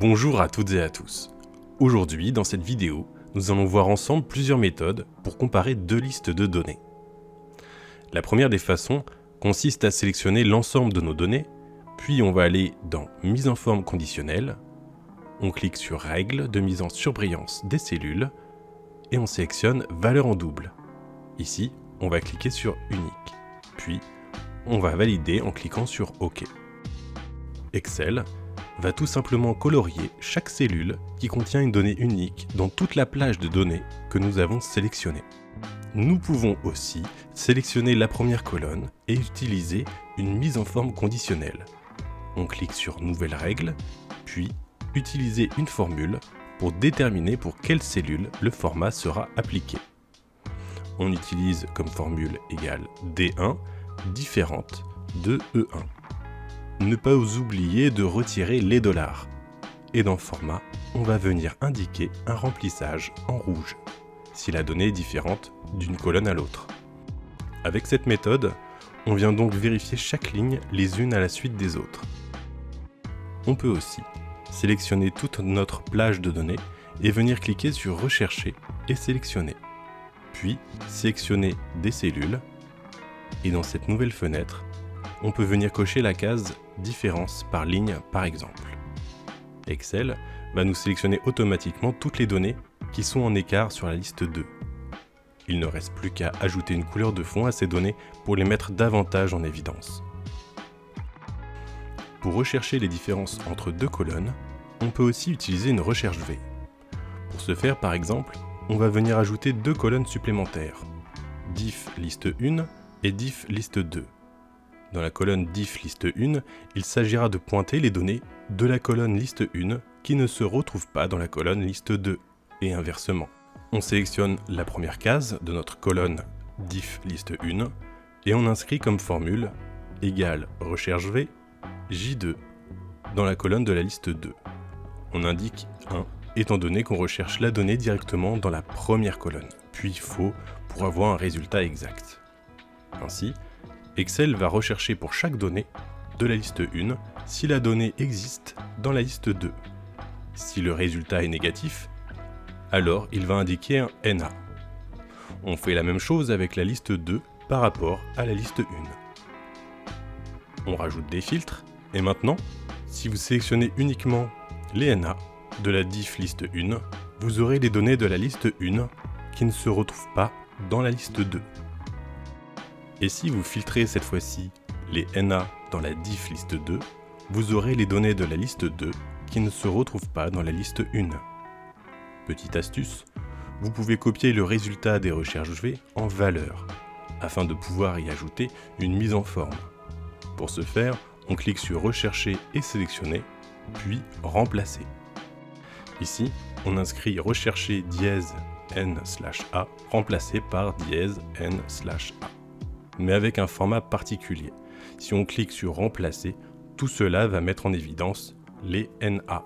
Bonjour à toutes et à tous. Aujourd'hui, dans cette vidéo, nous allons voir ensemble plusieurs méthodes pour comparer deux listes de données. La première des façons consiste à sélectionner l'ensemble de nos données, puis on va aller dans Mise en forme conditionnelle, on clique sur Règles de mise en surbrillance des cellules, et on sélectionne Valeur en double. Ici, on va cliquer sur Unique, puis on va valider en cliquant sur OK. Excel va tout simplement colorier chaque cellule qui contient une donnée unique dans toute la plage de données que nous avons sélectionnée. Nous pouvons aussi sélectionner la première colonne et utiliser une mise en forme conditionnelle. On clique sur Nouvelle règle, puis utiliser une formule pour déterminer pour quelle cellule le format sera appliqué. On utilise comme formule égale D1 différente de E1. Ne pas oublier de retirer les dollars. Et dans Format, on va venir indiquer un remplissage en rouge, si la donnée est différente d'une colonne à l'autre. Avec cette méthode, on vient donc vérifier chaque ligne les unes à la suite des autres. On peut aussi sélectionner toute notre plage de données et venir cliquer sur Rechercher et sélectionner. Puis sélectionner des cellules, et dans cette nouvelle fenêtre, on peut venir cocher la case Différence par ligne par exemple. Excel va nous sélectionner automatiquement toutes les données qui sont en écart sur la liste 2. Il ne reste plus qu'à ajouter une couleur de fond à ces données pour les mettre davantage en évidence. Pour rechercher les différences entre deux colonnes, on peut aussi utiliser une recherche V. Pour ce faire, par exemple, on va venir ajouter deux colonnes supplémentaires, diff liste 1 et diff liste 2. Dans la colonne diff liste 1, il s'agira de pointer les données de la colonne liste 1 qui ne se retrouvent pas dans la colonne liste 2, et inversement. On sélectionne la première case de notre colonne diff liste 1 et on inscrit comme formule égale recherche V J2 dans la colonne de la liste 2. On indique 1 étant donné qu'on recherche la donnée directement dans la première colonne, puis faux pour avoir un résultat exact. Ainsi, Excel va rechercher pour chaque donnée de la liste 1 si la donnée existe dans la liste 2. Si le résultat est négatif, alors il va indiquer un NA. On fait la même chose avec la liste 2 par rapport à la liste 1. On rajoute des filtres, et maintenant, si vous sélectionnez uniquement les NA de la diff liste 1, vous aurez les données de la liste 1 qui ne se retrouvent pas dans la liste 2. Et si vous filtrez cette fois-ci les NA dans la diff liste 2, vous aurez les données de la liste 2 qui ne se retrouvent pas dans la liste 1. Petite astuce, vous pouvez copier le résultat des recherches V en valeur, afin de pouvoir y ajouter une mise en forme. Pour ce faire, on clique sur Rechercher et sélectionner, puis Remplacer. Ici, on inscrit Rechercher dièse n/a remplacé par dièse n/a. Mais avec un format particulier. Si on clique sur Remplacer, tout cela va mettre en évidence les NA.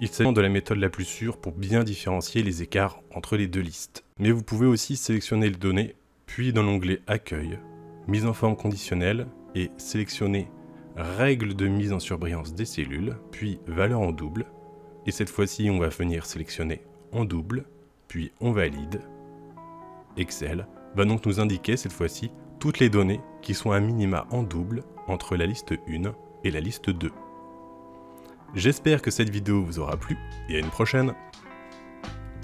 Il s'agit de la méthode la plus sûre pour bien différencier les écarts entre les deux listes. Mais vous pouvez aussi sélectionner les données, puis dans l'onglet Accueil, Mise en forme conditionnelle et sélectionner Règles de mise en surbrillance des cellules, puis Valeur en double. Et cette fois-ci, on va venir sélectionner en double, puis on valide. Excel va donc nous indiquer cette fois-ci toutes les données qui sont à minima en double entre la liste 1 et la liste 2. J'espère que cette vidéo vous aura plu et à une prochaine.